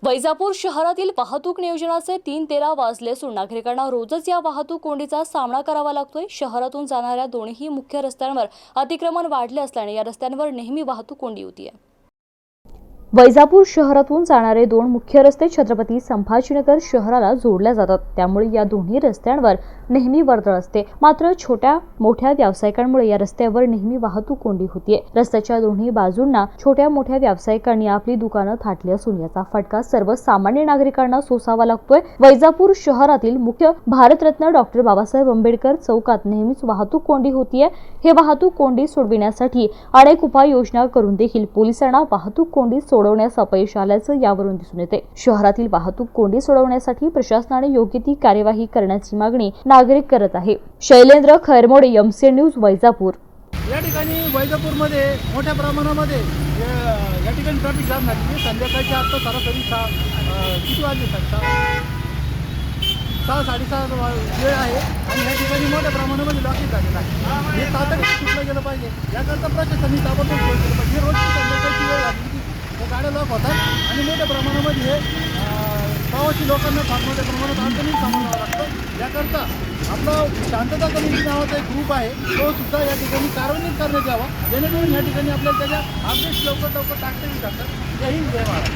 वैजापूर शहरातील वाहतूक नियोजनाचे 3:13 वाजले असून नागरिकांना रोजच या वाहतूक कोंडीचा सामना करावा लागतोय। शहरातून जाणाऱ्या दोन्ही मुख्य रस्त्यांवर अतिक्रमण वाढले असल्याने या रस्त्यांवर नेहमी वाहतूक कोंडी होतीये। वैजापूर शहरातून जाणारे दोन मुख्य रस्ते छत्रपती संभाजीनगर शहराला जोडल्या जातात, त्यामुळे या दोन्ही रस्त्यांवर नेहमी वर्दळ असते। मात्र छोट्या मोठ्या व्यावसायिकांमुळे या रस्त्यावर नेहमी वाहतूक कोंडी होतीये। रस्त्याच्या दोन्ही बाजूंना छोट्या मोठ्या व्यावसायिकांनी आपली दुकानं थाटली असून याचा फटका सर्वसामान्य नागरिकांना सोसावा लागतोय। वैजापूर शहरातील मुख्य भारतरत्न डॉक्टर बाबासाहेब आंबेडकर चौकात नेहमीच वाहतूक कोंडी होतीये। हे वाहतूक कोंडी सोडविण्यासाठी अनेक उपाययोजना करून देखील पोलिसांना वाहतूक कोंडी सोडवण्यास अपयश आल्याचं यावरून दिसून येते। शहरातील वाहतूक कोंडी सोडवण्यासाठी प्रशासनाने योग्य ती कार्यवाही करण्याची मागणी नागरिक करत आहे। Shailendra Khairmode, MC news, Vaijapur. या ठिकाणी वैजापूरमध्ये मोठ्या प्रमाणामध्ये या ठिकाणी ट्रॅफिक जाम झाली। संध्याकाळच्या आता सरासरी किती वाजले सर? 6-6:30 वेळ आहे आणि या ठिकाणी मोठ्या प्रमाणामध्ये लॉकिंग झालेलं आहे। हे तातडीने सुटलं गेलं पाहिजे, याकरता प्रशासनाने ताबडतोब सोय केलं पाहिजे। रोजची संध्याकाळची वेळ झाली की गाड्या लॉक होतात आणि मोठ्या प्रमाणामध्ये हे प्रवासी लोकांना फार मोठ्या प्रमाणात अडचणींना सामोरं जावं लागतं। याकरता आपला शांतता कमिटी नावाचा एक ग्रुप आहे, तो सुद्धा या ठिकाणी कार्यान्वित करण्यात यावा, जेणेकरून या ठिकाणी आपल्याला त्याच्या अपडेट्स लवकर टाकता येऊ शकतात। जय हिंद, जय महाराष्ट्र।